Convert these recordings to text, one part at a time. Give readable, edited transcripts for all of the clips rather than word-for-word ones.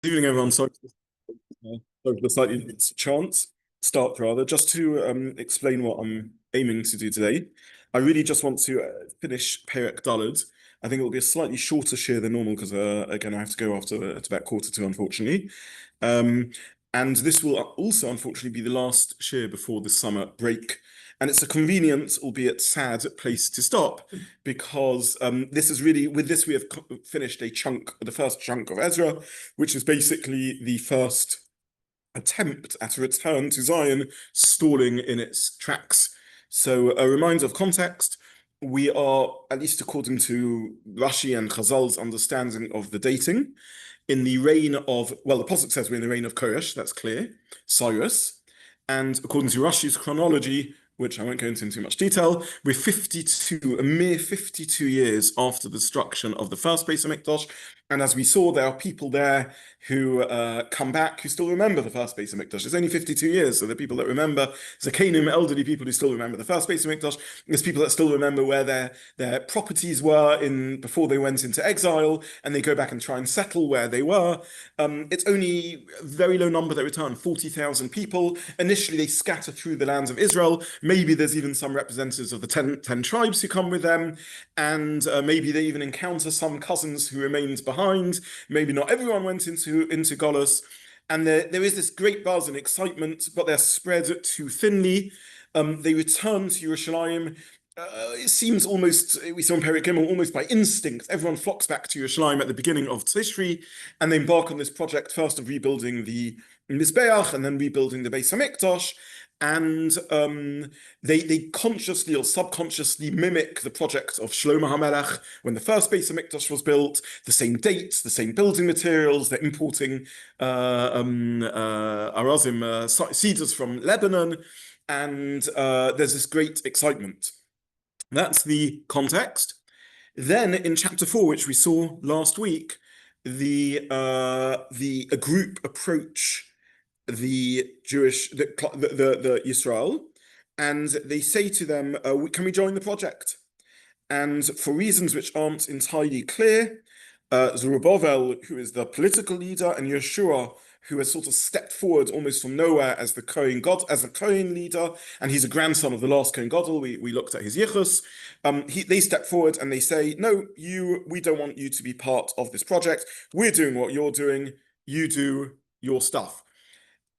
Good evening, everyone. Sorry for the slightly chance start rather. Just to explain what I'm aiming to do today, I really just want to finish Perek Daled. I think it will be a slightly shorter share than normal because again I have to go after at about 1:45, unfortunately. Um, and this will also unfortunately be the last share before the summer break. And it's a convenient, albeit sad, place to stop because this is really, with this, we have finished the first chunk of Ezra, which is basically the first attempt at a return to Zion, stalling in its tracks. So, a reminder of context. We are, at least according to Rashi and Chazal's understanding of the dating, in the reign of, well, the Pasuk says we're in the reign of Koresh, that's clear, Cyrus. And according to Rashi's chronology, which I won't go into in too much detail, we're a mere 52 years after the destruction of the first Beis HaMikdash. And as we saw, there are people there who come back who still remember the first Beis HaMikdash. It's only 52 years, so there are people that remember, Zakanim, elderly people who still remember the first Beis HaMikdash. There's people that still remember where their properties were before they went into exile, and they go back and try and settle where they were. It's only a very low number that return, 40,000 people. Initially, they scatter through the lands of Israel. Maybe there's even some representatives of the 10 tribes who come with them, and maybe they even encounter some cousins who remained behind. Maybe not everyone went into Golos. And there is this great buzz and excitement, but they're spread too thinly. They return to Yerushalayim. It seems almost, we saw in Perek Gimel, almost by instinct, everyone flocks back to Yerushalayim at the beginning of Tishri, and they embark on this project first of rebuilding the Mizbeach and then rebuilding the Beis HaMikdash. And they consciously or subconsciously mimic the project of Shlomo HaMelech when the first Beis HaMikdash was built, the same dates, the same building materials. They're importing arazim, cedars from Lebanon, and there's this great excitement. That's the context. Then in chapter 4, which we saw last week, a group approach the Yisrael, and they say to them, "Can we join the project?" And for reasons which aren't entirely clear, Zerubbabel, who is the political leader, and Yeshua, who has sort of stepped forward almost from nowhere as the Kohen leader, and he's a grandson of the last Kohen Gadol. We looked at his yichus. They step forward and they say, "No, we don't want you to be part of this project. We're doing what you're doing. You do your stuff."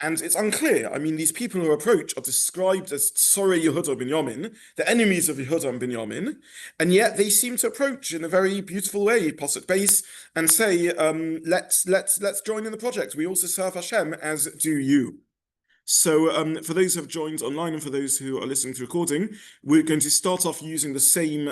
And it's unclear. I mean, these people who approach are described as Sorei Yehuda Binyamin, the enemies of Yehuda and Binyamin, and yet they seem to approach in a very beautiful way, Pasuk base, and say, let's join in the project. We also serve Hashem, as do you. So for those who have joined online and for those who are listening to the recording, we're going to start off using the same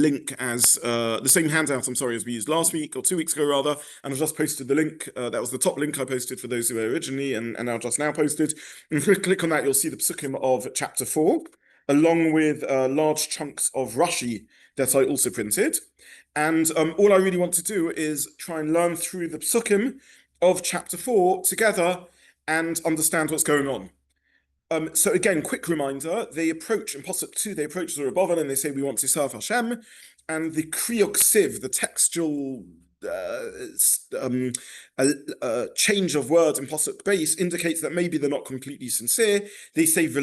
link as the same handout, I'm sorry, as we used last week or 2 weeks ago rather. And I've just posted the link. That was the top link I posted for those who were originally and now just now posted. And if you click on that, you'll see the psukim of chapter 4, along with large chunks of Rashi that I also printed. And all I really want to do is try and learn through the psukim of chapter 4 together and understand what's going on. So again, quick reminder, they approach, in Pasuk 2, they approach Zerubbabel and they say, we want to serve Hashem. And the Kriyok Siv, the textual change of words in Pasuk base indicates that maybe they're not completely sincere. They say, to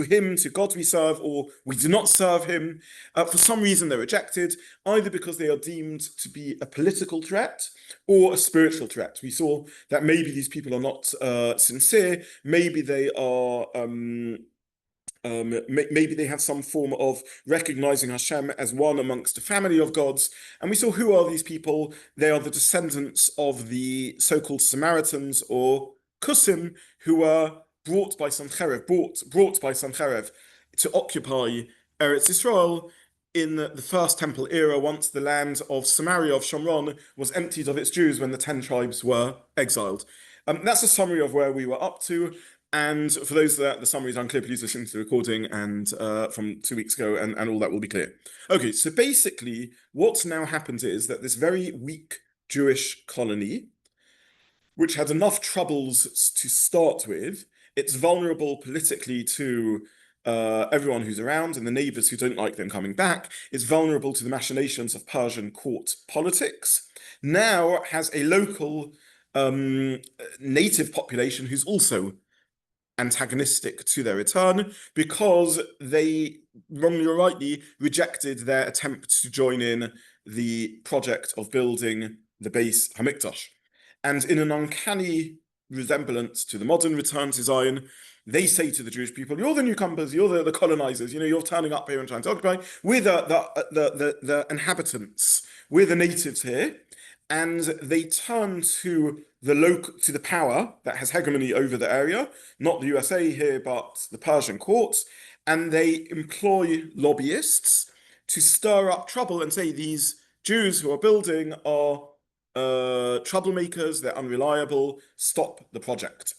him, to God we serve, or we do not serve him. For some reason, they're rejected, either because they are deemed to be a political threat or a spiritual threat. We saw that maybe these people are not sincere, maybe they are maybe they have some form of recognizing Hashem as one amongst a family of gods. And we saw who are these people. They are the descendants of the so-called Samaritans or Kusim, who were brought by Sancherev to occupy Eretz Yisrael in the first temple era, once the land of Samaria, of Shomron, was emptied of its Jews when the 10 tribes were exiled. That's a summary of where we were up to. And for those that the summary is unclear, please listen to the recording and from 2 weeks ago, and all that will be clear. Okay, so basically, what's now happened is that this very weak Jewish colony, which had enough troubles to start with, it's vulnerable politically to everyone who's around and the neighbors who don't like them coming back, is vulnerable to the machinations of Persian court politics, now has a local native population who's also antagonistic to their return because they, wrongly or rightly, rejected their attempt to join in the project of building the Beis Hamikdash. And in an uncanny resemblance to the modern return to Zion, they say to the Jewish people, you're the newcomers, you're the colonizers, you're turning up here and trying to occupy. We're the inhabitants, we're the natives here. And they turn to the power that has hegemony over the area, not the USA here, but the Persian courts, and they employ lobbyists to stir up trouble and say these Jews who are building are troublemakers, they're unreliable, stop the project.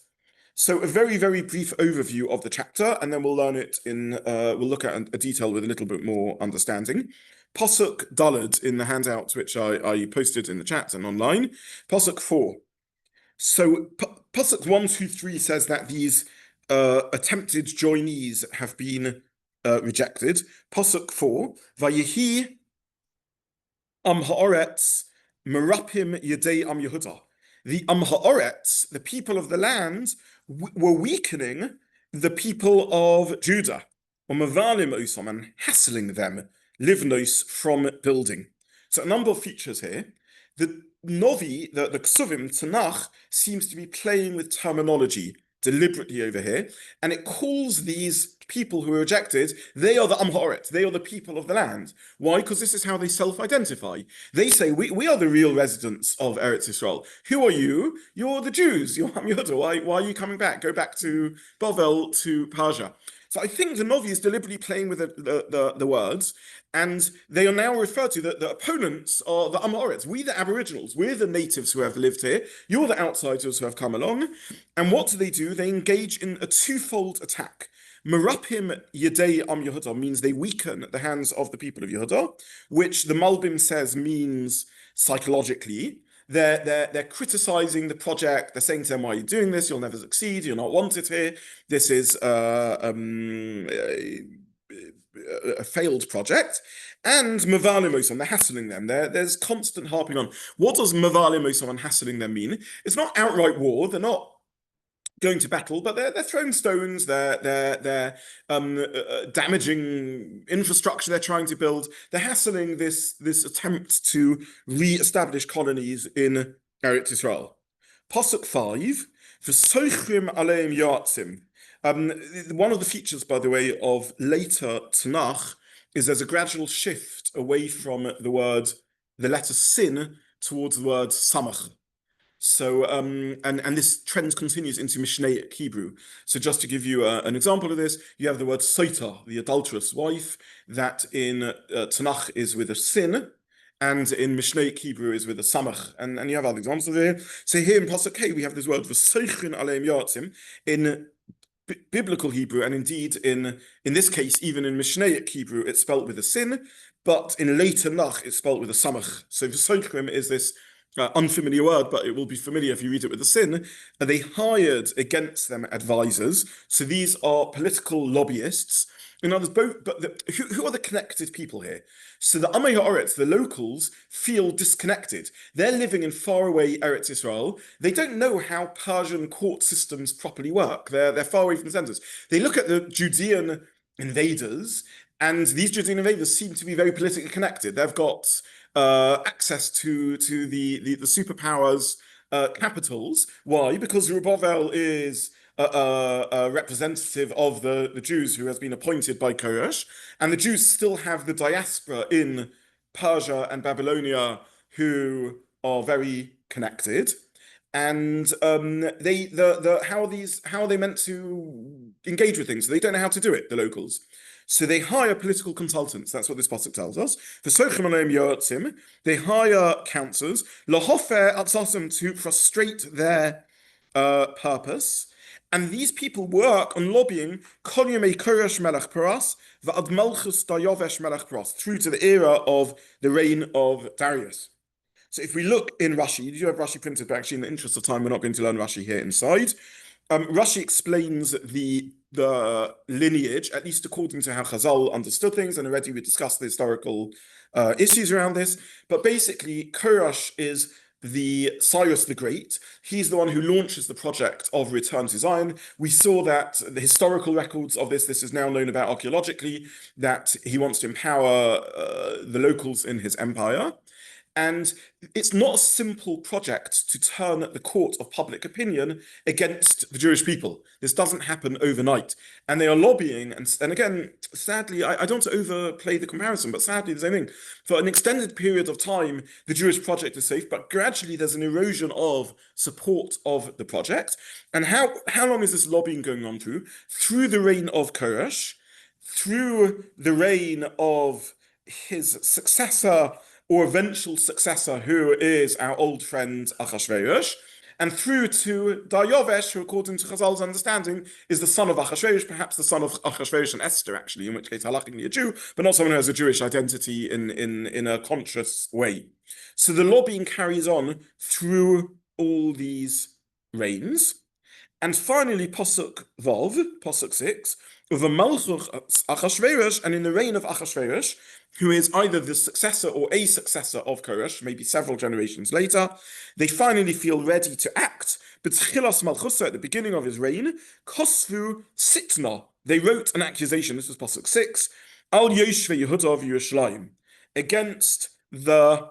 So a very, very brief overview of the chapter, and then we'll learn it we'll look at a detail with a little bit more understanding. Pasuk Daled in the handout, which I posted in the chat and online. Pasuk 4. So Pasuk 1, 2, 3 says that these attempted joinees have been rejected. Pasuk 4. Vayehi am haaretz merapim yedei am Yehuda. The am haaretz, the people of the land, were weakening the people of Judah, or mavalim osam, and hassling them, livnos, from building. So a number of features here. The Novi, the Ksuvim, Tanakh, seems to be playing with terminology deliberately over here, and it calls these people who are rejected, they are the Am Haaretz, they are the people of the land. Why? Because this is how they self-identify. They say, we are the real residents of Eretz Yisrael. Who are you? You're the Jews. You're Am Yehuda. Why are you coming back? Go back to Bavel, to Persia. So I think the Novi is deliberately playing with the words, and they are now referred to, the opponents are the Am Haaretz. We the Aboriginals, we're the natives who have lived here, you're the outsiders who have come along. And what do? They engage in a twofold attack. Merapim Yedei Am Yehuda means they weaken the hands of the people of Yehuda, which the Malbim says means psychologically. They're criticizing the project. They're saying to them, why are you doing this? You'll never succeed. You're not wanted here. This is a failed project. And Mavalim Osam, they're hassling them. There's constant harping on. What does Mavalim Osam and hassling them mean? It's not outright war. They're not going to battle, but they're throwing stones, they're damaging infrastructure they're trying to build. They're hassling this attempt to re-establish colonies in Eretz Yisrael. Pasuk 5, V'soichrim aleim yatzim. One of the features, by the way, of later Tanakh is there's a gradual shift away from the letter sin towards the word samach. So, and this trend continues into Mishnaic Hebrew. So just to give you an example of this, you have the word soita, the adulterous wife, that in Tanakh is with a sin, and in Mishnaic Hebrew is with a samach. And you have other examples there. So here in Pasuk K, we have this word v'soichin aleim yatzim in biblical Hebrew, and indeed in this case, even in Mishnaic Hebrew, it's spelt with a sin, but in later Nach, it's spelt with a samach. So v'soichim is this unfamiliar word, but it will be familiar if you read it with a sin. They hired against them advisors. So these are political lobbyists. In others, who are the connected people here? So the Amei Haaretz, the locals, feel disconnected. They're living in faraway Eretz Yisrael. They don't know how Persian court systems properly work. They're far away from the centers. They look at the Judean invaders, and these Judean invaders seem to be very politically connected. They've got access to the superpowers' capitals. Why? Because Zerubbabel is a representative of the Jews who has been appointed by Koresh, and the Jews still have the diaspora in Persia and Babylonia who are very connected. And how are they meant to engage with things? They don't know how to do it, the locals. So they hire political consultants. That's what this pasuk tells us. They hire counselors to frustrate their purpose. And these people work on lobbying through to the era of the reign of Darius. So if we look in Rashi, you do have Rashi printed, but actually in the interest of time, we're not going to learn Rashi here inside. Rashi explains the lineage, at least according to how Chazal understood things, and already we discussed the historical issues around this. But basically, Koresh is the Cyrus the Great. He's the one who launches the project of Return to Zion. We saw that the historical records of this is now known about archaeologically, that he wants to empower the locals in his empire. And it's not a simple project to turn the court of public opinion against the Jewish people. This doesn't happen overnight. And they are lobbying. And again, sadly, I don't want to overplay the comparison, but sadly, the same thing. For an extended period of time, the Jewish project is safe, but gradually there's an erosion of support of the project. And how long is this lobbying going on through? Through the reign of Koresh, through the reign of his successor, or eventual successor, who is our old friend Achashverosh, and through to Daryovesh, who, according to Chazal's understanding, is the son of Achashverosh, perhaps the son of Achashverosh and Esther, actually, in which case halachically a Jew, but not someone who has a Jewish identity in a conscious way. So the lobbying carries on through all these reigns. And finally, Pasuk Vav, Pasuk 6, of a Malchuch Achashverosh, and in the reign of Achashverosh, who is either the successor or a successor of Koresh, maybe several generations later, they finally feel ready to act. But Tchilas Malchusa, at the beginning of his reign, Kosvu Sitna, they wrote an accusation, this was Pasuk 6, Al Yoshve Yehuda of Yerushalayim, against the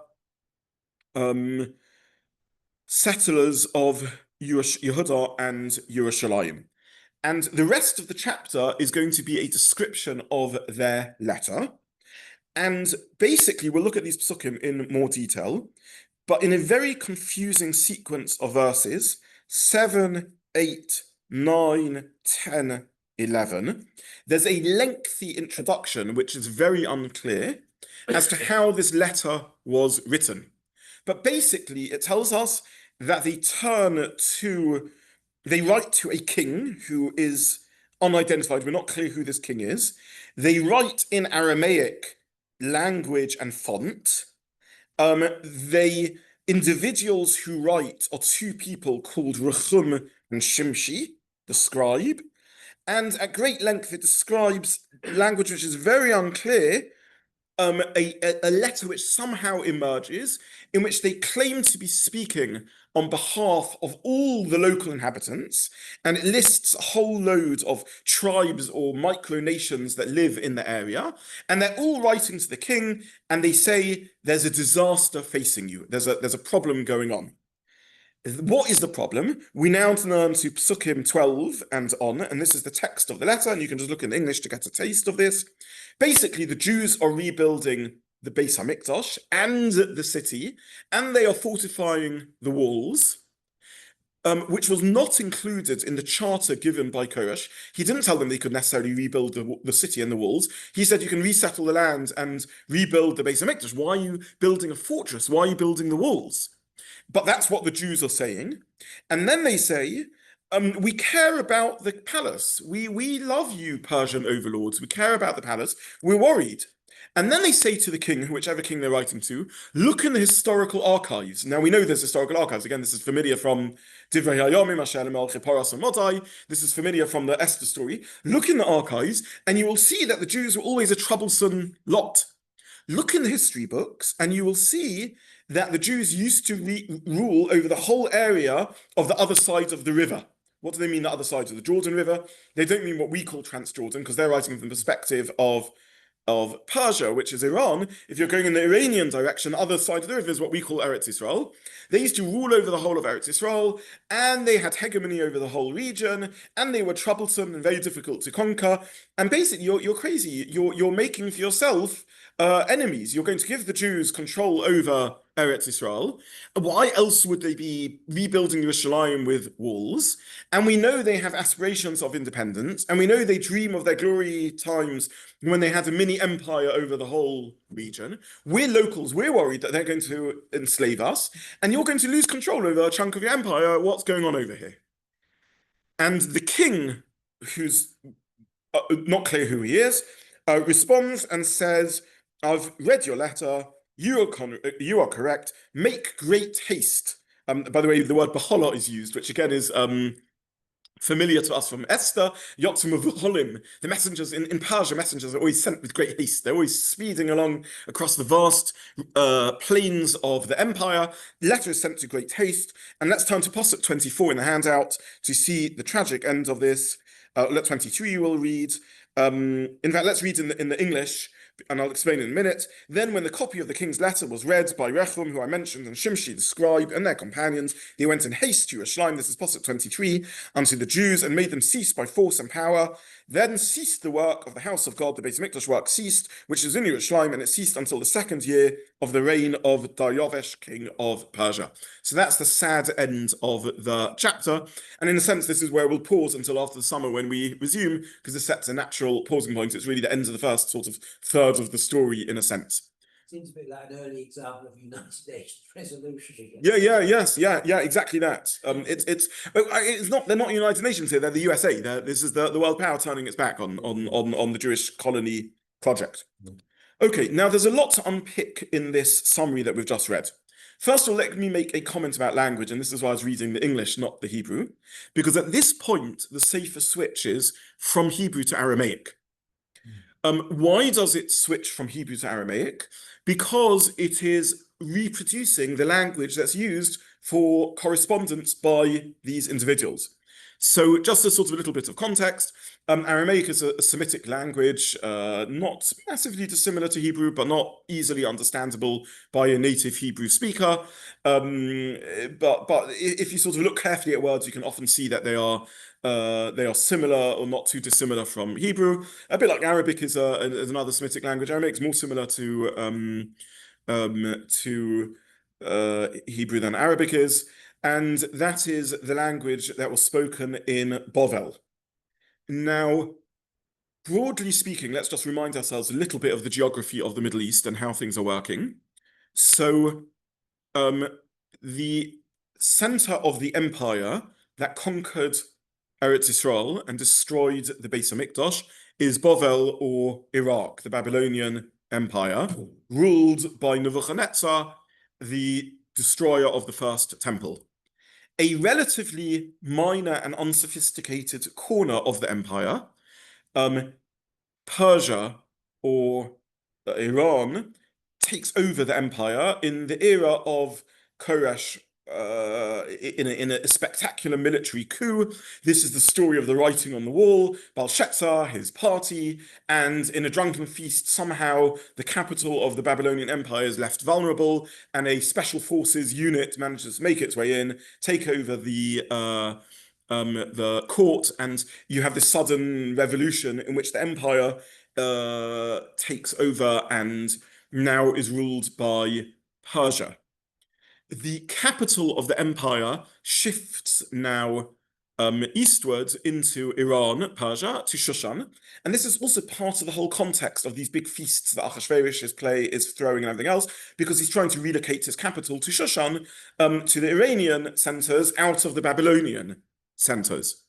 settlers of Yehuda and Yerushalayim. And the rest of the chapter is going to be a description of their letter. And basically, we'll look at these psukim in more detail, but in a very confusing sequence of verses, 7, 8, 9, 10, 11, there's a lengthy introduction which is very unclear as to how this letter was written. But basically, it tells us that they write to a king who is unidentified. We're not clear who this king is. They write in Aramaic language and font. Individuals who write are two people called Rechum and Shimshi, the scribe. And at great length, it describes language which is very unclear, a letter which somehow emerges in which they claim to be speaking on behalf of all the local inhabitants, and it lists a whole load of tribes or micronations that live in the area, and they're all writing to the king, and they say there's a disaster facing you, there's a problem going on. What is the problem? We now turn to Psukim 12 and on, and this is the text of the letter, and you can just look in English to get a taste of this. Basically, the Jews are rebuilding the Beis HaMikdash and the city, and they are fortifying the walls, which was not included in the charter given by Koresh. He didn't tell them they could necessarily rebuild the city and the walls. He said you can resettle the land and rebuild the Beis HaMikdash. Why are you building a fortress? Why are you building the walls? But that's what the Jews are saying. And then they say, we care about the palace. We love you, Persian overlords. We care about the palace. We're worried. And then they say to the king, whichever king they're writing to, look in the historical archives. Now, we know there's historical archives. Again, this is familiar from Divrei Hayomim, Asher Melech Paras Modai. This is familiar from the Esther story. Look in the archives, and you will see that the Jews were always a troublesome lot. Look in the history books, and you will see that the Jews used to rule over the whole area of the other side of the river. What do they mean, the other side of the Jordan River? They don't mean what we call Transjordan, because they're writing from the perspective of Persia, which is Iran. If you're going in the Iranian direction, the other side of the river is what we call Eretz Yisrael. They used to rule over the whole of Eretz Yisrael, and they had hegemony over the whole region, and they were troublesome and very difficult to conquer. And basically, you're crazy. You're making for yourself enemies. You're going to give the Jews control over Eretz Yisrael. Why else would they be rebuilding Yerushalayim with walls? And we know they have aspirations of independence, and we know they dream of their glory times when they had a mini empire over the whole region. We're locals, we're worried that they're going to enslave us, and you're going to lose control over a chunk of your empire. What's going on over here? And the king, who's not clear who he is, responds and says, I've read your letter. You are correct. Make great haste. By the way, the word bahala is used, which again is familiar to us from Esther, Yotzim Vucholim, the messengers in Persia, messengers are always sent with great haste. They're always speeding along across the vast plains of the empire. Letters sent to great haste. And let's turn to Posuk 24 in the handout to see the tragic end of this. Let 23 we'll read. In fact, let's read in the English, and I'll explain in a minute. Then when the copy of the king's letter was read by Rechum, who I mentioned, and Shimshi the scribe, and their companions, they went in haste to Yerushalayim, this is Posuk 23, unto the Jews, and made them cease by force and power. Then ceased the work of the house of God, the Beis Hamikdash work ceased, which is in Yerushalayim, and it ceased until the second year of the reign of Daryavesh, king of Persia. So that's the sad end of the chapter. And in a sense, this is where we'll pause until after the summer when we resume, because this sets a natural pausing point. It's really the end of the first sort of third of the story in a sense. Seems a bit like an early example of United Nations resolution again. Yeah, exactly that. It's not, they're not United Nations here, they're the USA. This is the world power turning its back on the Jewish colony project. Okay, now there's a lot to unpick in this summary that we've just read. First of all, let me make a comment about language, and this is why I was reading the English, not the Hebrew, because at this point, the Sefer switches from Hebrew to Aramaic. Why does it switch from Hebrew to Aramaic? Because it is reproducing the language that's used for correspondence by these individuals. So just a sort of a little bit of context, Aramaic is a Semitic language, not massively dissimilar to Hebrew, but not easily understandable by a native Hebrew speaker. But if you sort of look carefully at words, you can often see that they are similar or not too dissimilar from Hebrew. A bit like Arabic is another Semitic language. Aramaic is more similar to Hebrew than Arabic is. And that is the language that was spoken in Bovel. Now, broadly speaking, let's just remind ourselves a little bit of the geography of the Middle East and how things are working. So, the center of the empire that conquered Eretz Yisrael and destroyed the Beis Hamikdash is Bovel, or Iraq, the Babylonian Empire, ruled by Nebuchadnezzar, the destroyer of the first temple. A relatively minor and unsophisticated corner of the empire, Persia or Iran, takes over the empire in the era of Koresh, in a spectacular military coup. This is the story of the writing on the wall, Belshazzar, his party, and in a drunken feast, somehow the capital of the Babylonian Empire is left vulnerable, and a special forces unit manages to make its way in, take over the court, and you have this sudden revolution in which the empire takes over and now is ruled by Persia. The capital of the empire shifts now eastwards into Iran, Persia, to Shushan. And this is also part of the whole context of these big feasts that Achashverosh is throwing and everything else, because he's trying to relocate his capital to Shushan, to the Iranian centers out of the Babylonian centers.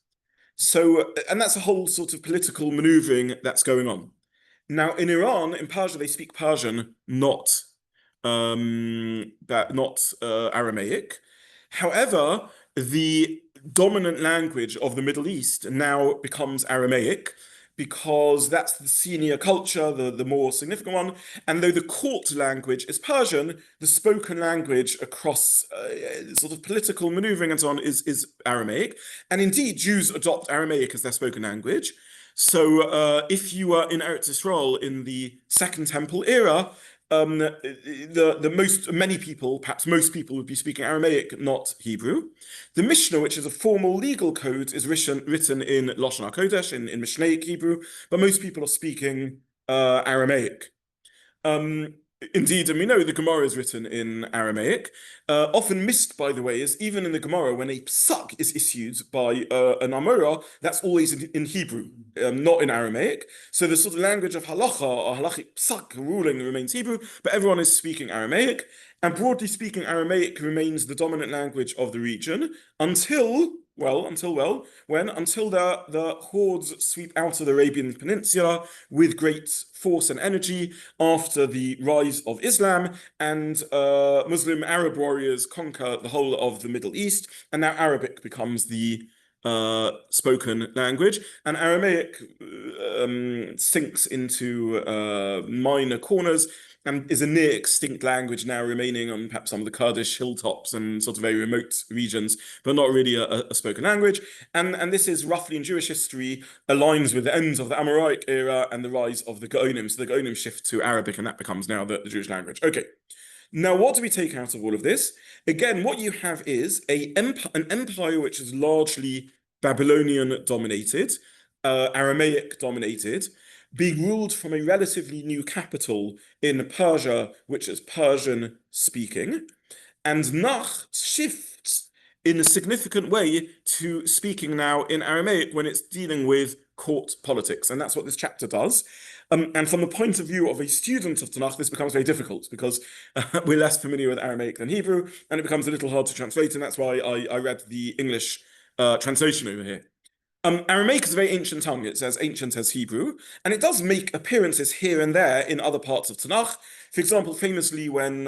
So, and that's a whole sort of political maneuvering that's going on. Now, in Iran, in Persia, they speak Persian, not Aramaic. However, the dominant language of the Middle East now becomes Aramaic, because that's the senior culture, the more significant one. And though the court language is Persian, the spoken language across sort of political maneuvering and so on is Aramaic. And indeed, Jews adopt Aramaic as their spoken language. So if you were in Eretz Yisrael in the Second Temple era, many people, perhaps most people, would be speaking Aramaic, not Hebrew. The Mishnah, which is a formal legal code, is written in Lashon HaKodesh, in Mishnaic Hebrew, but most people are speaking Aramaic. Indeed, and we know the Gemara is written in Aramaic. Often missed, by the way, is even in the Gemara, when a psak is issued by an Amora, that's always in Hebrew, not in Aramaic. So the sort of language of halacha or halachic psak ruling remains Hebrew, but everyone is speaking Aramaic. And broadly speaking, Aramaic remains the dominant language of the region until the hordes sweep out of the Arabian Peninsula with great force and energy after the rise of Islam, and Muslim Arab warriors conquer the whole of the Middle East, and now Arabic becomes the spoken language, and Aramaic sinks into minor corners and is a near extinct language now, remaining on perhaps some of the Kurdish hilltops and sort of very remote regions, but not really a spoken language. And this is roughly in Jewish history aligns with the ends of the Amoraic era and the rise of the Gaonim. So the Gaonim shift to Arabic, and that becomes now the Jewish language. Okay. Now, what do we take out of all of this? Again, what you have is an empire which is largely Babylonian dominated, Aramaic dominated, being ruled from a relatively new capital in Persia, which is Persian speaking. And Nach shifts in a significant way to speaking now in Aramaic when it's dealing with court politics. And that's what this chapter does. And from the point of view of a student of Tanakh, this becomes very difficult because we're less familiar with Aramaic than Hebrew, and it becomes a little hard to translate. And that's why I read the English translation over here. Aramaic is a very ancient tongue. It's as ancient as Hebrew, and it does make appearances here and there in other parts of Tanakh. For example, famously when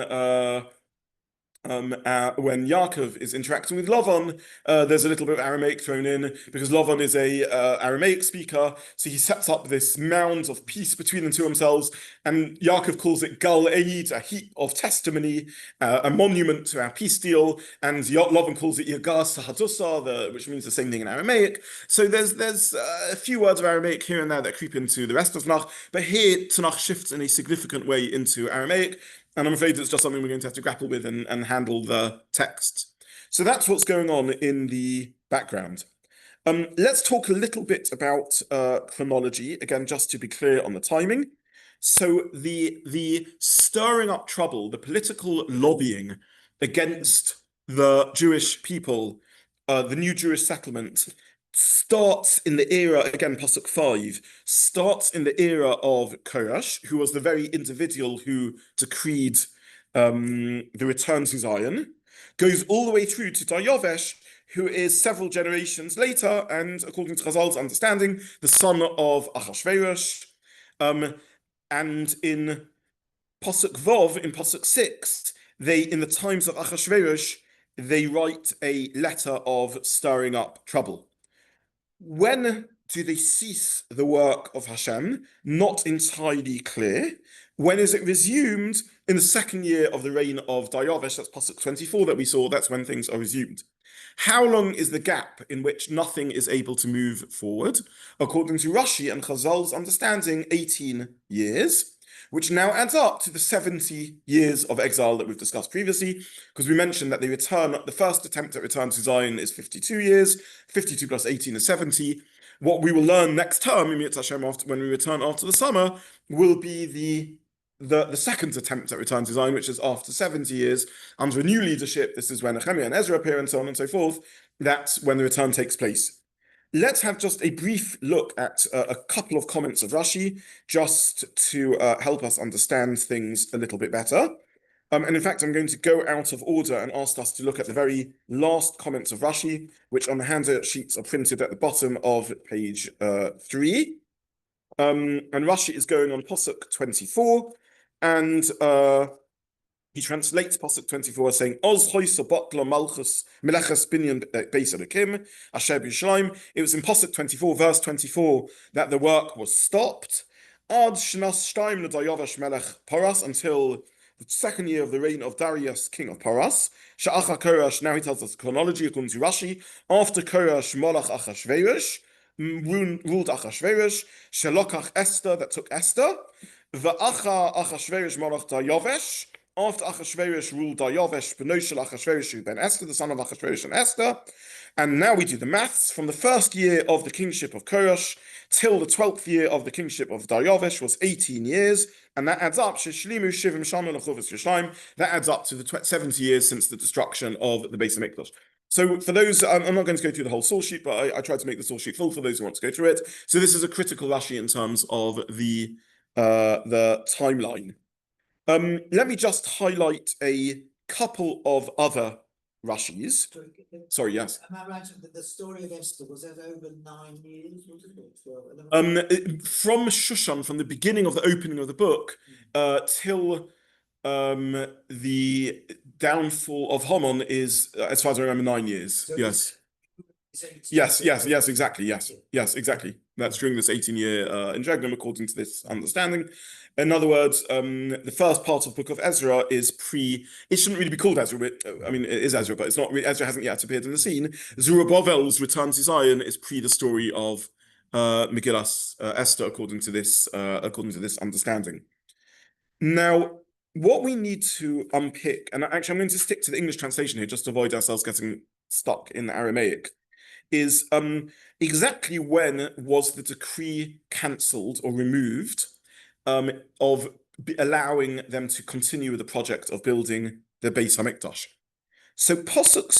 Yaakov is interacting with Lavan, there's a little bit of Aramaic thrown in because Lavan is a Aramaic speaker, so he sets up this mound of peace between the two themselves, and Yaakov calls it Gal Eid, a heap of testimony, a monument to our peace deal, and Lavan calls it Yagas Hadusa, which means the same thing in Aramaic. So there's a few words of Aramaic here and there that creep into the rest of Tanakh, but here Tanakh shifts in a significant way into Aramaic. And I'm afraid it's just something we're going to have to grapple with and handle the text. So that's what's going on in the background. Let's talk a little bit about chronology, again, just to be clear on the timing. So the stirring up trouble, the political lobbying against the Jewish people, the new Jewish settlement, starts in the era, again, Pasuk 5, starts in the era of Koresh, who was the very individual who decreed the return to Zion, goes all the way through to Daryovesh, who is several generations later, and according to Chazal's understanding, the son of Achashverosh. And in Pasuk Vov, in Pasuk 6, in the times of Achashverosh, they write a letter of stirring up trouble. When do they cease the work of Hashem? Not entirely clear. When is it resumed? In the second year of the reign of Daryovesh, that's Pasuk 24 that we saw, that's when things are resumed. How long is the gap in which nothing is able to move forward? According to Rashi and Chazal's understanding, 18 years, which now adds up to the 70 years of exile that we've discussed previously, because we mentioned that the first attempt at return to Zion is 52 years, 52 plus 18 is 70. What we will learn next term, when we return after the summer, will be the second attempt at return to Zion, which is after 70 years, under a new leadership. This is when Nechemia and Ezra appear and so on and so forth. That's when the return takes place. Let's have just a brief look at a couple of comments of Rashi, just to help us understand things a little bit better. And in fact, I'm going to go out of order and ask us to look at the very last comments of Rashi, which on the handout sheets are printed at the bottom of page 3. And Rashi is going on Pasuk 24, and he translates Pasuk 24 saying, Oz choisa botla malchus meleches binyan beis Elokim asher b'Yerushalayim. It was in Pasuk 24, verse 24, that the work was stopped. Ad shnas shtaim l'Daryovesh melech Paras, until the second year of the reign of Darius, king of Paras. Sha'acha Koresh, now he tells us chronology according to Rashi. After Koresh, Molech Achashverosh, ruled Achashverosh. Shelokach Esther, that took Esther. V'acha Achashverosh Molech Daryovesh. After Achashverosh ruled Daryovesh, Benoshel Achashverosh ben Esther, the son of Achashverosh and Esther. And now we do the maths. From the first year of the kingship of Koresh till the 12th year of the kingship of Daryovesh was 18 years. And that adds up, Sheshlimu Shivim Shana L'Chuvas Yerushalayim, that adds up to the 70 years since the destruction of the Beis HaMikdash. So for those, I'm not going to go through the whole source sheet, but I tried to make the source sheet full for those who want to go through it. So this is a critical Rashi in terms of the timeline. Let me just highlight a couple of other Rashis. Sorry, yes. Am I right that the story of Esther, was that over 9 years? Was it? From Shushan, from the beginning of the opening of the book, till the downfall of Haman is, as far as I remember, 9 years. So yes. Yes, exactly. Yes, exactly. That's during this 18-year interregnum, according to this understanding. In other words, the first part of the book of Ezra is it shouldn't really be called Ezra, but, I mean, it is Ezra, but it's not really, Ezra hasn't yet appeared in the scene. Zerubbabel's return to Zion is pre the story of Megillas Esther, according to this understanding. Now, what we need to unpick, and actually I'm going to stick to the English translation here just to avoid ourselves getting stuck in the Aramaic, is exactly when was the decree cancelled or removed of allowing them to continue with the project of building the Beis Hamikdash. So Pasuk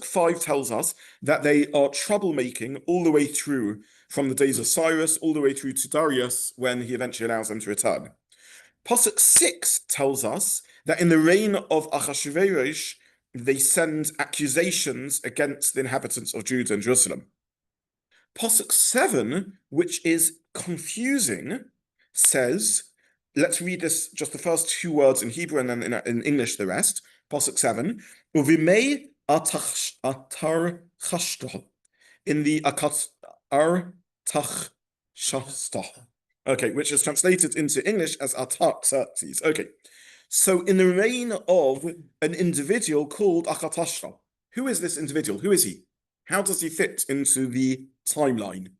5 tells us that they are troublemaking all the way through from the days of Cyrus all the way through to Darius when he eventually allows them to return. Pasuk 6 tells us that in the reign of Achashverosh, they send accusations against the inhabitants of Judah and Jerusalem. Pasuk 7, which is confusing, says, let's read this, just the first two words in Hebrew and then in English the rest. Pasuk 7, Uvimei atar chashto, in the atar tachshasta. Okay, which is translated into English as Artaxerxes. Okay, so in the reign of an individual called Akatashra, who is this individual? Who is he? How does he fit into the timeline?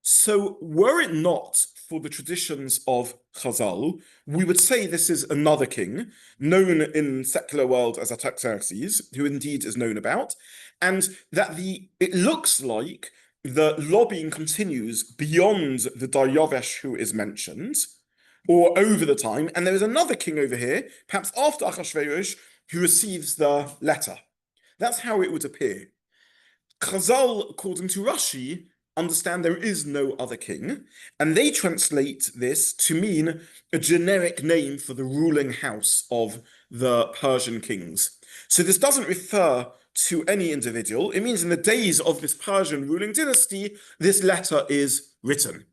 So were it not for the traditions of Chazal, we would say this is another king, known in secular world as Artaxerxes, who indeed is known about, and that it looks like the lobbying continues beyond the Daryavesh who is mentioned, or over the time, and there is another king over here, perhaps after Achashverosh, who receives the letter. That's how it would appear. Chazal, according to Rashi, understand there is no other king, and they translate this to mean a generic name for the ruling house of the Persian kings. So this doesn't refer to any individual. It means in the days of this Persian ruling dynasty, this letter is written.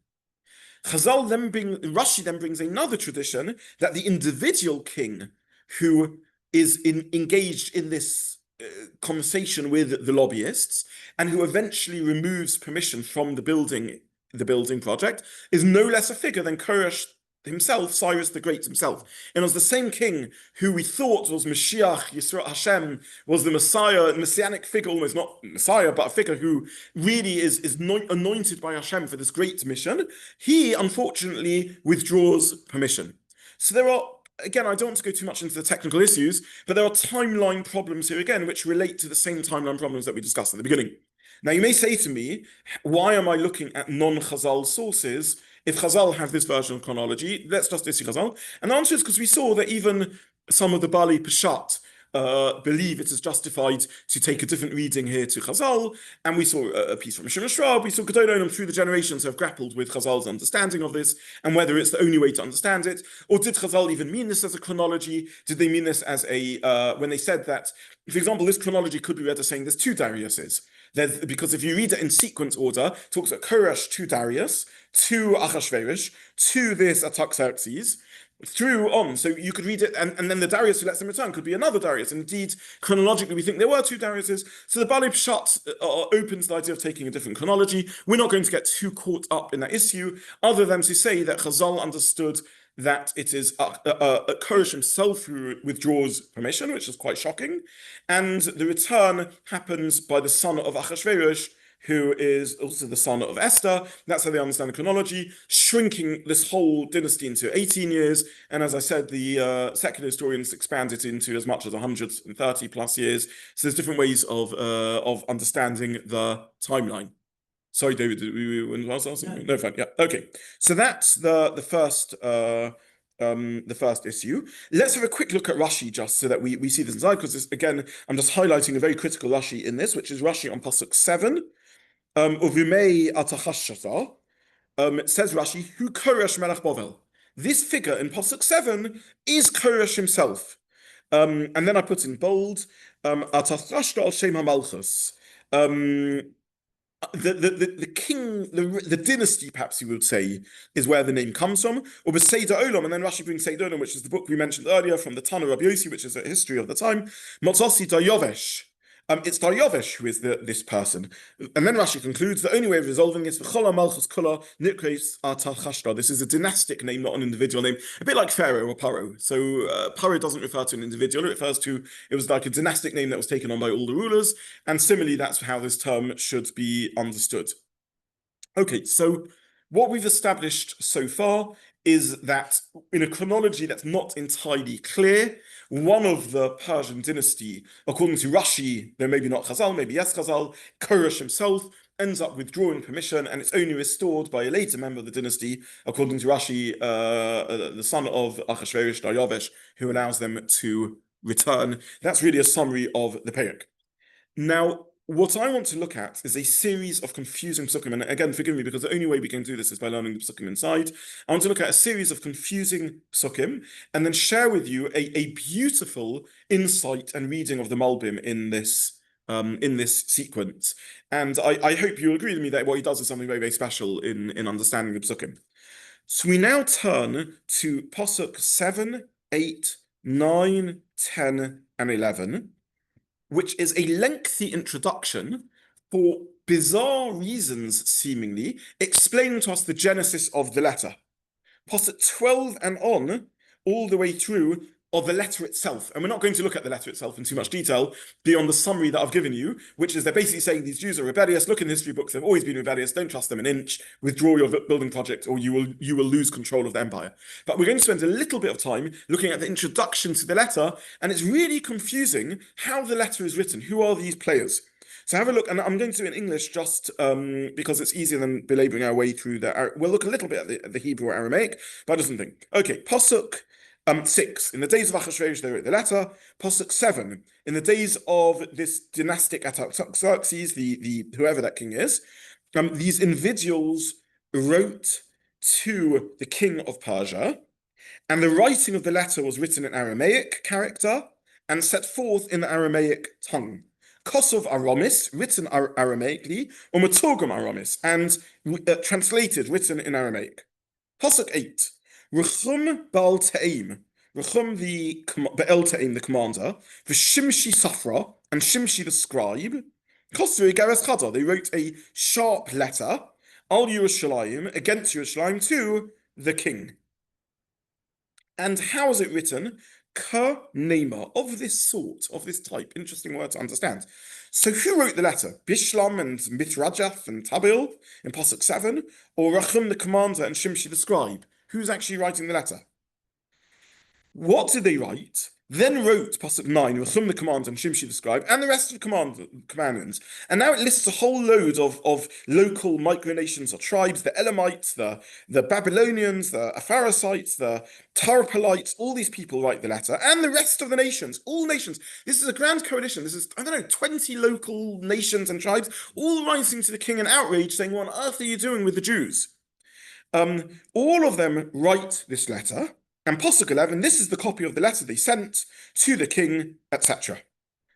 Rashi then brings another tradition that the individual king who is engaged in this conversation with the lobbyists and who eventually removes permission from the building project is no less a figure than Koresh himself, Cyrus the Great himself. And it was the same king who we thought was Mashiach, Yisrael Hashem, was the Messiah, messianic figure, almost not Messiah, but a figure who really is anointed by Hashem for this great mission. He, unfortunately, withdraws permission. So there are, again, I don't want to go too much into the technical issues, but there are timeline problems here again, which relate to the same timeline problems that we discussed at the beginning. Now, you may say to me, why am I looking at non-Chazal sources? If Chazal have this version of chronology, let's just issue Chazal. And the answer is because we saw that even some of the Bali Peshat believe it is justified to take a different reading here to Chazal, and we saw a piece from Shimon Shrab, we saw Gedolim through the generations have grappled with Chazal's understanding of this, and whether it's the only way to understand it, or did Chazal even mean this as a chronology? Did they mean this as when they said that, for example, this chronology could be read as saying there's two Dariuses. Because if you read it in sequence order, it talks about Koresh to Darius, to Achashverosh, to this Artaxerxes, through on. So you could read it, and then the Darius who lets them return could be another Darius. Indeed, chronologically, we think there were two Dariuses. So the Bali Pshat opens the idea of taking a different chronology. We're not going to get too caught up in that issue, other than to say that Chazal understood that it is Koresh himself who withdraws permission, which is quite shocking, and the return happens by the son of Achashverosh, who is also the son of Esther. That's how they understand the chronology, shrinking this whole dynasty into 18 years. And as I said, the secular historians expand it into as much as 130 plus years. So there's different ways of understanding the timeline. Sorry, David, did we want to ask something? No, fine. Yeah, okay. So that's the first issue. Let's have a quick look at Rashi just so that we see this inside, because again, I'm just highlighting a very critical Rashi in this, which is Rashi on Pasuk 7. Uvimei atachashata. It says Rashi, who Koresh Melech Bovel. This figure in Pasuk 7 is Koresh himself. And then I put in bold, Atachrashta al Shem HaMalchus. The king, the dynasty, perhaps you would say, is where the name comes from. Or Seder Olam, and then Rashi brings Seder Olam, which is the book we mentioned earlier from the Tana Rabbi Yossi, which is a history of the time. Motzasi Daryavesh. It's Daryavesh who is this person. And then Rashi concludes the only way of resolving is V'chola Malchus Kula Nikres Atal Chashta. This is a dynastic name, not an individual name, a bit like Pharaoh or Paro. So Paro doesn't refer to an individual, it refers to, it was like a dynastic name that was taken on by all the rulers. And similarly, that's how this term should be understood. Okay, so what we've established so far is that in a chronology that's not entirely clear, one of the Persian dynasty, according to Rashi, though maybe not Chazal, maybe yes Chazal, Koresh himself, ends up withdrawing permission, and it's only restored by a later member of the dynasty, according to Rashi, the son of Achashverosh, Daryavesh, who allows them to return. That's really a summary of the Perek. Now, what I want to look at is a series of confusing psukim, and again, forgive me, because the only way we can do this is by learning the psukim inside. I want to look at a series of confusing psukim, and then share with you a beautiful insight and reading of the Malbim in this sequence. And I hope you'll agree with me that what he does is something very, very special in understanding the psukim. So we now turn to Pasuk 7, 8, 9, 10, and 11, which is a lengthy introduction for bizarre reasons, seemingly, explaining to us the genesis of the letter. Pasuk 12 and on, all the way through, are the letter itself. And we're not going to look at the letter itself in too much detail beyond the summary that I've given you, which is they're basically saying these Jews are rebellious. Look in the history books, they've always been rebellious. Don't trust them an inch. Withdraw your building project or you will lose control of the empire. But we're going to spend a little bit of time looking at the introduction to the letter, and it's really confusing how the letter is written. Who are these players? So have a look, and I'm going to do it in English just because it's easier than belaboring our way through we'll look a little bit at the Hebrew or Aramaic, but I just think. Okay, Pasuk 6. In the days of Achashverosh, they wrote the letter. Pasuk 7. In the days of this dynastic Artaxerxes, the whoever that king is, these individuals wrote to the king of Persia, and the writing of the letter was written in Aramaic character and set forth in the Aramaic tongue. Kosov Aramis, written Aramaically, or Matorgum Aramis, and translated, written in Aramaic. Pasuk 8. Rechum Baal Ta'im, Rechum Baal Ta'im, the commander, for Shimshi Safra, and Shimshi the scribe, Kosru Gares Chada, they wrote a sharp letter, Al Yerushalayim, against Yerushalayim, to the king. And how is it written? Ka Nema, of this sort, of this type. Interesting word to understand. So who wrote the letter? Bishlam and Mitrajaf and Tabil in Pasuk 7, or Rachum the commander and Shimshi the scribe? Who's actually writing the letter? What did they write? Then wrote Pasuk 9, Rachum the commander and Shimshi the scribe, and the rest of the commandments. And now it lists a whole load of local micronations or tribes, the Elamites, the Babylonians, the Apharasites, the Tarpalites, all these people write the letter, and the rest of the nations, all nations. This is a grand coalition. This is, 20 local nations and tribes, all writing to the king in outrage, saying, what on earth are you doing with the Jews? All of them write this letter. And Pasuk 11, this is the copy of the letter they sent to the king, etc.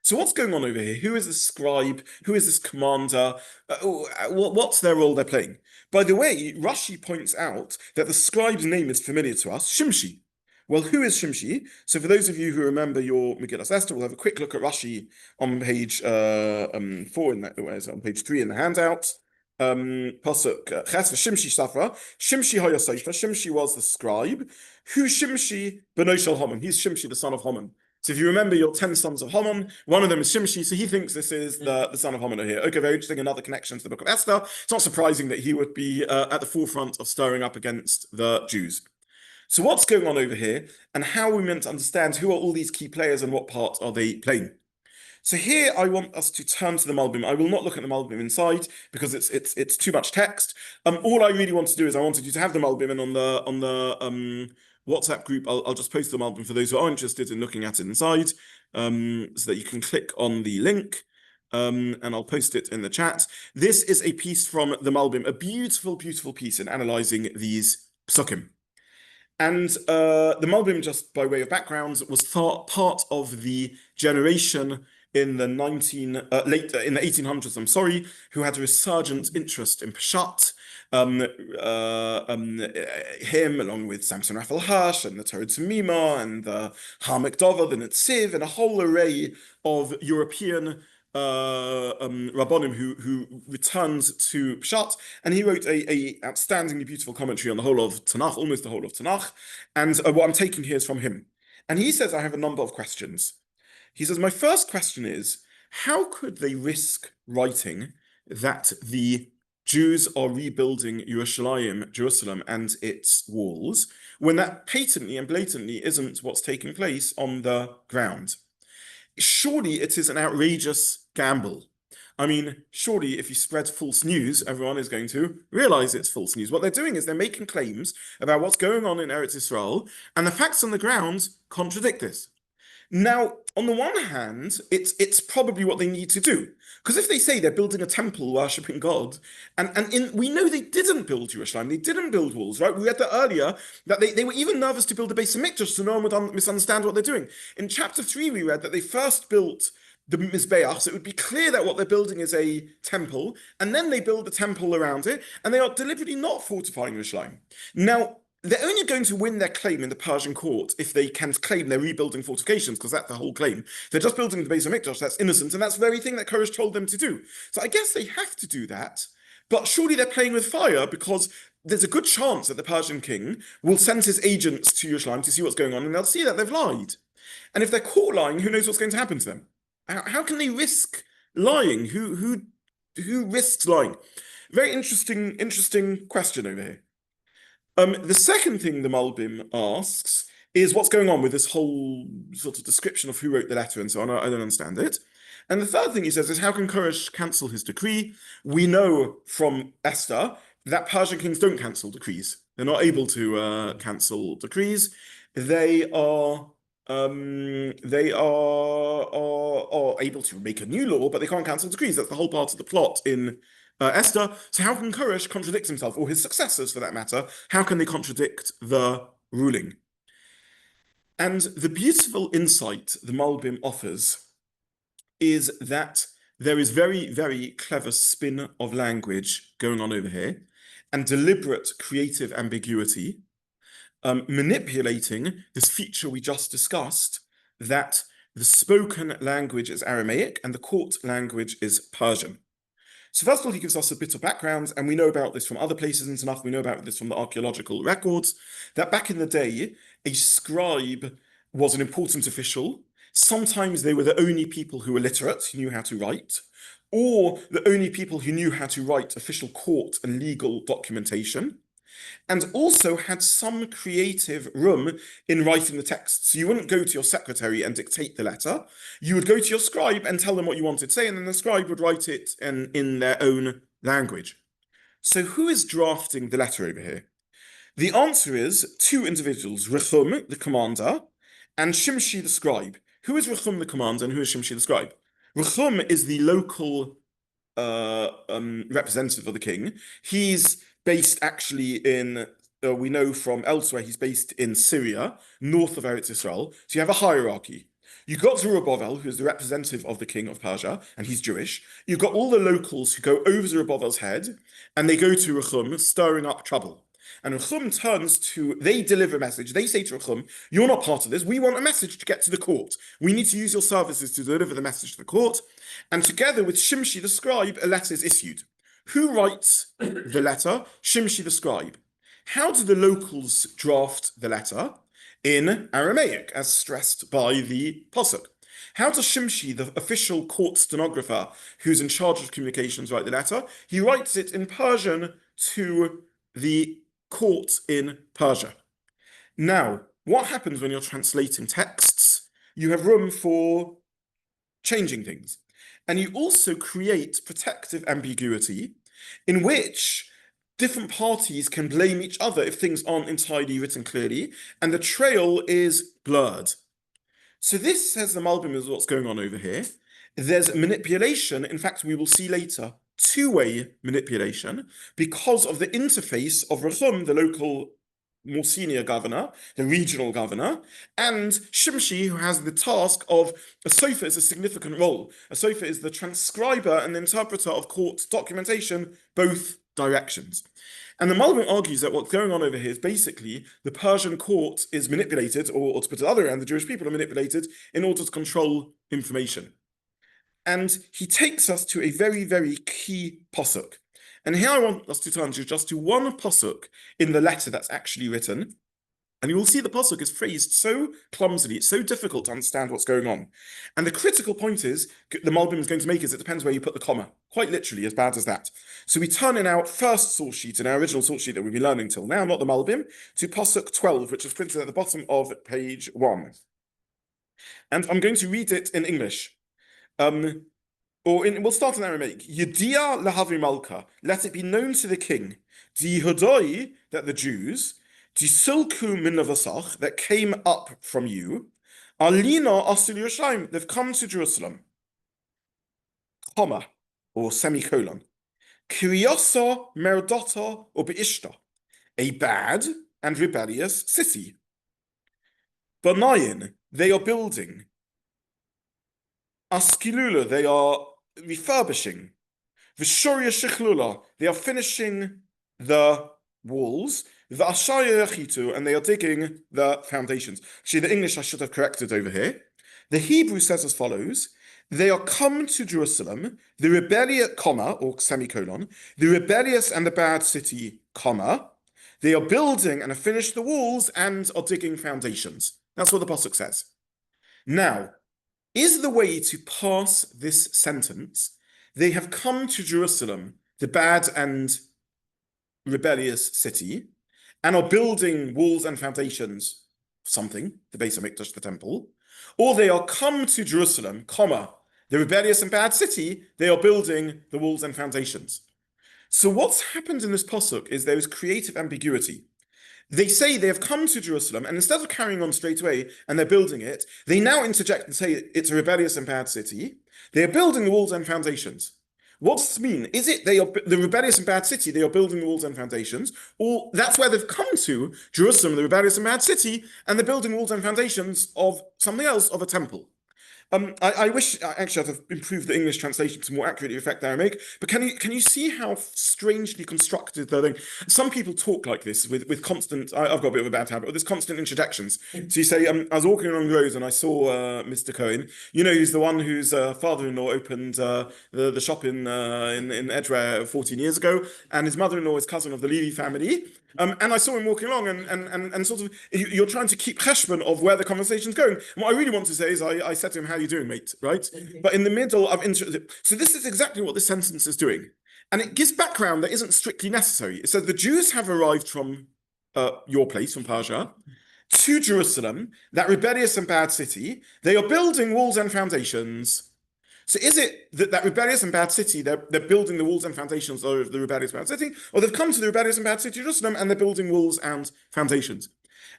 So what's going on over here? Who is this scribe? Who is this commander? What's their role they're playing? By the way, Rashi points out that the scribe's name is familiar to us, Shimshi. Well, who is Shimshi? So for those of you who remember your Megillas Esther, we'll have a quick look at Rashi on page 4, on page 3 in the handout. Pasuk Ches Shimshi Safra. Shimshi Hayasaifa. Shimshi was the scribe. Who Shimshi Beno Shel Haman? He's Shimshi, the son of Haman. So if you remember your 10 sons of Haman, one of them is Shimshi, so he thinks this is the son of Haman here. Okay, very interesting. Another connection to the book of Esther. It's not surprising that he would be at the forefront of stirring up against the Jews. So what's going on over here, and how are we meant to understand who are all these key players and what part are they playing? So here I want us to turn to the Malbim. I will not look at the Malbim inside because it's too much text. All I really want to do is I wanted you to have the Malbim, and on the WhatsApp group, I'll just post the Malbim for those who are interested in looking at it inside, so that you can click on the link, and I'll post it in the chat. This is a piece from the Malbim, a beautiful, beautiful piece in analyzing these psukim. And the Malbim, just by way of background, was part of the generation in the 1800s, I'm sorry, who had a resurgent interest in Peshat. Him, along with Samson Raphael Hirsch and the Torah Tamima and the Har Mikdava, the Netziv, and a whole array of European Rabbonim who returned to Pshat, and he wrote a outstandingly beautiful commentary on the whole of Tanakh, almost the whole of Tanakh. And what I'm taking here is from him. And he says, I have a number of questions. He says, my first question is, how could they risk writing that the Jews are rebuilding Jerusalem and its walls, when that patently and blatantly isn't what's taking place on the ground? Surely it is an outrageous gamble. I mean, surely if you spread false news, everyone is going to realize it's false news. What they're doing is they're making claims about what's going on in Eretz Israel, and the facts on the ground contradict this. Now, on the one hand, it's probably what they need to do. Because if they say they're building a temple worshipping God, we know they didn't build Jerusalem, they didn't build walls, right? We read that earlier, that they were even nervous to build a base of Mikdash so no one would misunderstand what they're doing. In chapter 3, we read that they first built the Mizbeach, so it would be clear that what they're building is a temple, and then they build a temple around it, and they are deliberately not fortifying Jerusalem. Now, they're only going to win their claim in the Persian court if they can claim they're rebuilding fortifications, because that's the whole claim. They're just building the base of Mikdash, that's innocent, and that's the very thing that Koresh told them to do. So I guess they have to do that, but surely they're playing with fire, because there's a good chance that the Persian king will send his agents to Jerusalem to see what's going on, and they'll see that they've lied. And if they're caught lying, who knows what's going to happen to them? How can they risk lying? Who risks lying? Very interesting question over here. The second thing the Malbim asks is what's going on with this whole sort of description of who wrote the letter and so on. I don't understand it. And the third thing he says is, how can Koresh cancel his decree? We know from Esther that Persian kings don't cancel decrees. They're not able to cancel decrees. They are able to make a new law, but they can't cancel decrees. That's the whole part of the plot in Esther. So how can Koresh contradict himself, or his successors for that matter? How can they contradict the ruling? And the beautiful insight the Malbim offers is that there is very, very clever spin of language going on over here, and deliberate creative ambiguity, manipulating this feature we just discussed, that the spoken language is Aramaic and the court language is Persian. So first of all, he gives us a bit of background, and we know about this from other places in Tanakh, we know about this from the archaeological records, that back in the day, a scribe was an important official. Sometimes they were the only people who were literate, who knew how to write, or the only people who knew how to write official court and legal documentation, and also had some creative room in writing the text. So you wouldn't go to your secretary and dictate the letter. You would go to your scribe and tell them what you wanted to say, and then the scribe would write it in their own language. So who is drafting the letter over here? The answer is two individuals, Rechum, the commander, and Shimshi, the scribe. Who is Rechum, the commander, and who is Shimshi, the scribe? Rechum is the local representative of the king. He's based actually in, we know from elsewhere, he's based in Syria, north of Eretz Israel. So you have a hierarchy. You've got Zerubbabel, who's the representative of the king of Persia, and he's Jewish. You've got all the locals who go over Zerubbabel's head, and they go to Rechum, stirring up trouble. And Rechum turns to, they deliver a message. They say to Rechum, you're not part of this. We want a message to get to the court. We need to use your services to deliver the message to the court. And together with Shimshi the scribe, a letter is issued. Who writes the letter? Shimshi the scribe. How do the locals draft the letter? In Aramaic, as stressed by the Pasuk. How does Shimshi, the official court stenographer who's in charge of communications, write the letter? He writes it in Persian to the court in Persia. Now, what happens when you're translating texts? You have room for changing things. And you also create protective ambiguity in which different parties can blame each other if things aren't entirely written clearly, and the trail is blurred. So this, says the Malbim, is what's going on over here. There's manipulation. In fact, we will see later, two-way manipulation, because of the interface of Rechum, the local more senior governor, the regional governor, and Shimshi, who has the task of, a sofer is a significant role. A sofer is the transcriber and the interpreter of court documentation, both directions. And the Malbim argues that what's going on over here is basically the Persian court is manipulated, or to put it the other way around, the Jewish people are manipulated in order to control information. And he takes us to a very, very key pasuk. And here I want us to turn to just to one pasuk in the letter that's actually written. And you will see the pasuk is phrased so clumsily, it's so difficult to understand what's going on. And the critical point is, the Malbim is going to make is it depends where you put the comma. Quite literally, as bad as that. So we turn in our first source sheet, in our original source sheet that we've been learning till now, not the Malbim, to pasuk 12, which is printed at the bottom of page 1. And I'm going to read it in English. We'll start in Aramaic. Yedia lahavi malka, let it be known to the king, di hodoi, that the Jews, di silku min levasach, that came up from you, alina asil Yerushalayim, they've come to Jerusalem, comma, or semicolon, Kiriosa merdota or beishta, a bad and rebellious city. Banayin, they are building. Askilula, they are refurbishing. Vishoria shichlula, they are finishing the walls. V'ashaya yachitu, and they are digging the foundations. Actually, the English I should have corrected over here. The Hebrew says as follows: they are come to Jerusalem, the rebellious, comma, or semicolon, the rebellious and the bad city, comma. They are building and have finished the walls and are digging foundations. That's what the pasuk says. Now, is the way to pass this sentence, they have come to Jerusalem, the bad and rebellious city, and are building walls and foundations, something, the Beis HaMikdash, the temple, or they are come to Jerusalem, comma, the rebellious and bad city, they are building the walls and foundations. So what's happened in this pasuk is there is creative ambiguity. They say they have come to Jerusalem, and instead of carrying on straight away and they're building it, they now interject and say it's a rebellious and bad city. They are building the walls and foundations. What does this mean? Is it they are the rebellious and bad city, they are building the walls and foundations, or that's where they've come to, Jerusalem, the rebellious and bad city, and they're building walls and foundations of something else, of a temple? I wish actually I'd have improved the English translation to more accurately reflect Aramaic, but can you see how strangely constructed the thing? Some people talk like this with constant. I've got a bit of a bad habit, but there's constant interjections. So you say, I was walking along the road and I saw Mr. Cohen. You know, he's the one whose father-in-law opened the shop in Edgware 14 years ago, and his mother-in-law is cousin of the Levy family. And I saw him walking along, and sort of you're trying to keep cheshbon of where the conversation's going. And what I really want to say is, I said to him, "How are you doing, mate?" Right? But in the middle of so this is exactly what this sentence is doing, and it gives background that isn't strictly necessary. It says the Jews have arrived from your place, from Persia, to Jerusalem, that rebellious and bad city. They are building walls and foundations. So is it that rebellious and bad city, they're building the walls and foundations of the rebellious and bad city, or they've come to the rebellious and bad city of Jerusalem and they're building walls and foundations?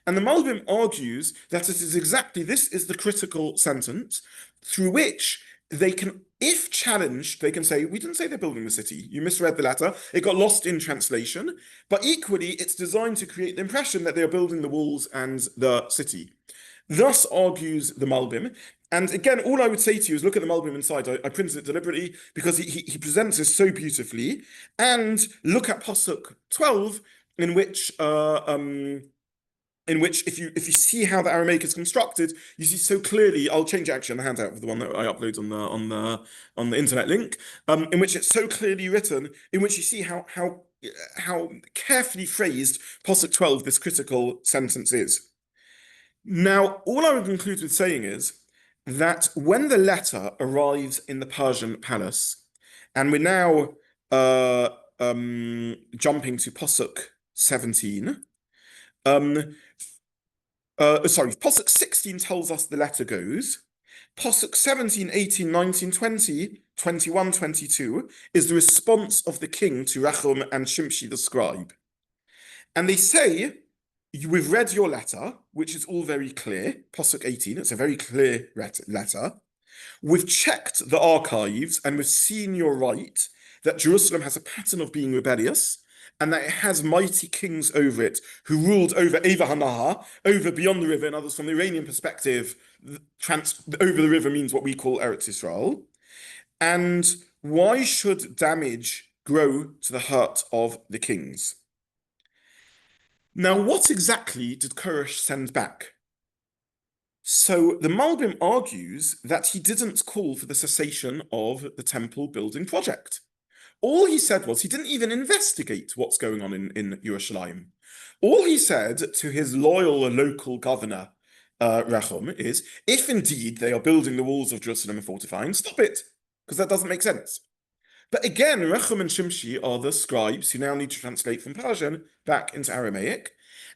And the Malbim argues that it is exactly this is the critical sentence through which they can, if challenged, they can say, we didn't say they're building the city. You misread the letter. It got lost in translation. But equally, it's designed to create the impression that they are building the walls and the city. Thus argues the Malbim. And again, all I would say to you is look at the Malbim inside. I printed it deliberately because he presents this so beautifully. And look at Pasuk 12, in which if you see how the Aramaic is constructed, you see so clearly. I'll change actually on the handout of the one that I upload on the internet link, in which it's so clearly written, in which you see how carefully phrased Pasuk 12 this critical sentence is. Now, all I would conclude with saying is that when the letter arrives in the Persian palace, and we're now jumping to Pasuk 17. Pasuk 16 tells us the letter goes. Pasuk 17, 18, 19, 20, 21, 22 is the response of the king to Rachum and Shimshi the scribe. And they say, we've read your letter, which is all very clear. Pasuk 18, it's a very clear letter. We've checked the archives and we've seen you're right, that Jerusalem has a pattern of being rebellious and that it has mighty kings over it who ruled over Eva Hanaha, over beyond the river. In others, from the Iranian perspective, over the river means what we call Eretz Israel. And why should damage grow to the hurt of the kings? Now, what exactly did Koresh send back? So the Malbim argues that he didn't call for the cessation of the temple building project. All he said was he didn't even investigate what's going on in Yerushalayim. All he said to his loyal local governor, Rachum, is if indeed they are building the walls of Jerusalem and fortifying, stop it, because that doesn't make sense. But again, Rachum and Shimshi are the scribes who now need to translate from Persian back into Aramaic.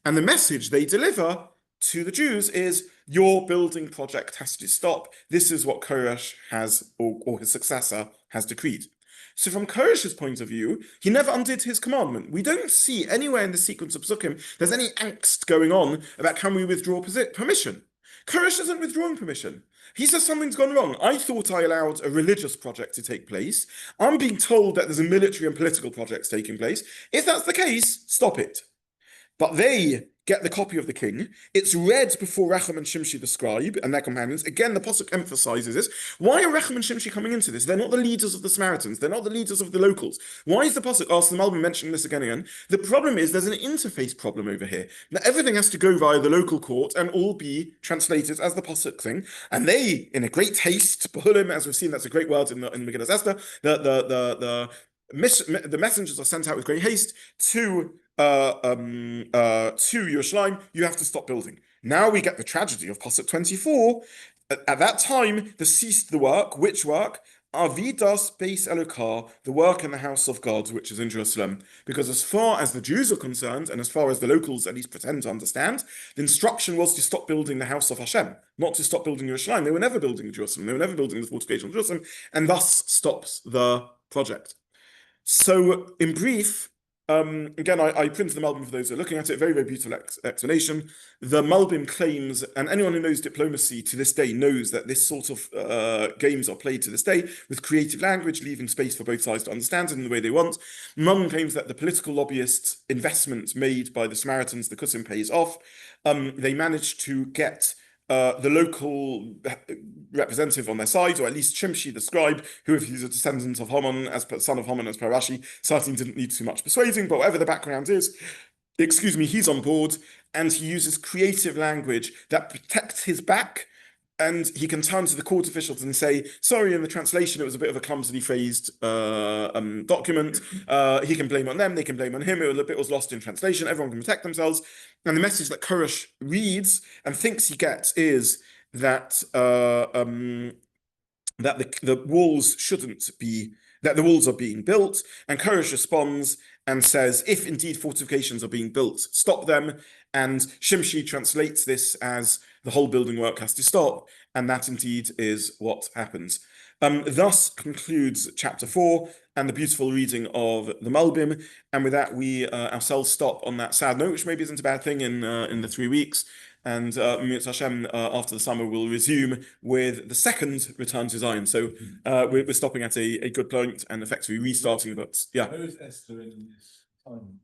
And the message they deliver to the Jews is your building project has to stop. This is what Koresh has, or his successor, has decreed. So from Koresh's point of view, he never undid his commandment. We don't see anywhere in the sequence of Psukim there's any angst going on about can we withdraw permission. Koresh isn't withdrawing permission. He says something's gone wrong. I thought I allowed a religious project to take place. I'm being told that there's a military and political project taking place. If that's the case, stop it. But they get the copy of the king. It's read before Rechem and Shimshi the scribe and their companions. Again, the Pasuk emphasizes this. Why are Rechem and Shimshi coming into this? They're not the leaders of the Samaritans. They're not the leaders of the locals. Why is the Pasuk, the Malbim mentioning this again and again? The problem is there's an interface problem over here. Now, everything has to go via the local court and all be translated as the Pasuk thing. And they, in a great haste, Behulim, as we've seen, that's a great word in Megillas Esther, the messengers are sent out with great haste to Yerushalayim. You have to stop building. Now we get the tragedy of Pasuk 24. At that time, they ceased the work. Which work? Avidas Beis Elokah, the work in the house of God, which is in Jerusalem. Because as far as the Jews are concerned, and as far as the locals at least pretend to understand, the instruction was to stop building the house of Hashem, not to stop building Yerushalayim. They were never building Jerusalem. They were never building the fortification of Jerusalem, and thus stops the project. So, in brief, again, I printed the Malbim for those who are looking at it. Very, very beautiful explanation. The Malbim claims, and anyone who knows diplomacy to this day knows that this sort of games are played to this day with creative language, leaving space for both sides to understand it in the way they want. Malbim claims that the political lobbyists' investment made by the Samaritans, the Kusim, pays off. They managed to get the local representative on their side, or at least Shimshi, the scribe, who, if he's a descendant of Haman, son of Haman, as per Rashi, certainly didn't need too much persuading, but whatever the background is, he's on board, and he uses creative language that protects his back, and he can turn to the court officials and say, sorry, in the translation, it was a bit of a clumsily phrased document. He can blame on them, they can blame on him. A bit was lost in translation. Everyone can protect themselves. And the message that Koresh reads and thinks he gets is that that the walls shouldn't be, that the walls are being built. And Koresh responds and says, if indeed fortifications are being built, stop them. And Shimshi translates this as the whole building work has to stop. And that indeed is what happens. Thus concludes chapter 4 and the beautiful reading of the Malbim. And with that, we ourselves stop on that sad note, which maybe isn't a bad thing in the 3 weeks. And Mitzvah Hashem, after the summer, will resume with the second return to Zion. So we're stopping at a good point and effectively restarting. But yeah. Where is Esther in this time?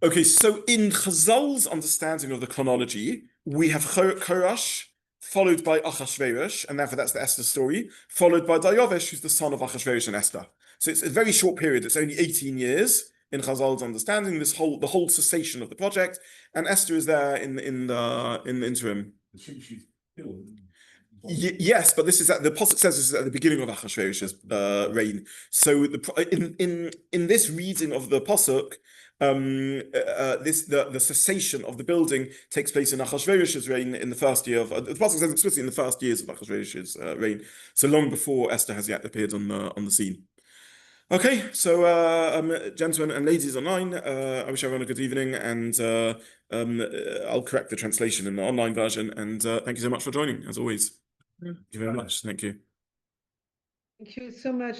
Okay, so in Chazal's understanding of the chronology, we have Koresh, followed by Achashverosh, and therefore that's the Esther story, followed by Dayavesh, who's the son of Achashverosh and Esther. So it's a very short period. It's only 18 years in Chazal's understanding, the whole cessation of the project, and Esther is there in the interim. She's killed. Yes, but this is the Pasuk says this is at the beginning of Achashverosh's reign. So in this reading of the Pasuk, the cessation of the building takes place in Achashverosh's reign in the first year of the Pasuk says explicitly in the first years of Achashverosh's reign, so long before Esther has yet appeared on the scene. Okay, so gentlemen and ladies online, I wish everyone a good evening, and I'll correct the translation in the online version. And thank you so much for joining, as always. Thank you very much. Thank you. Thank you so much.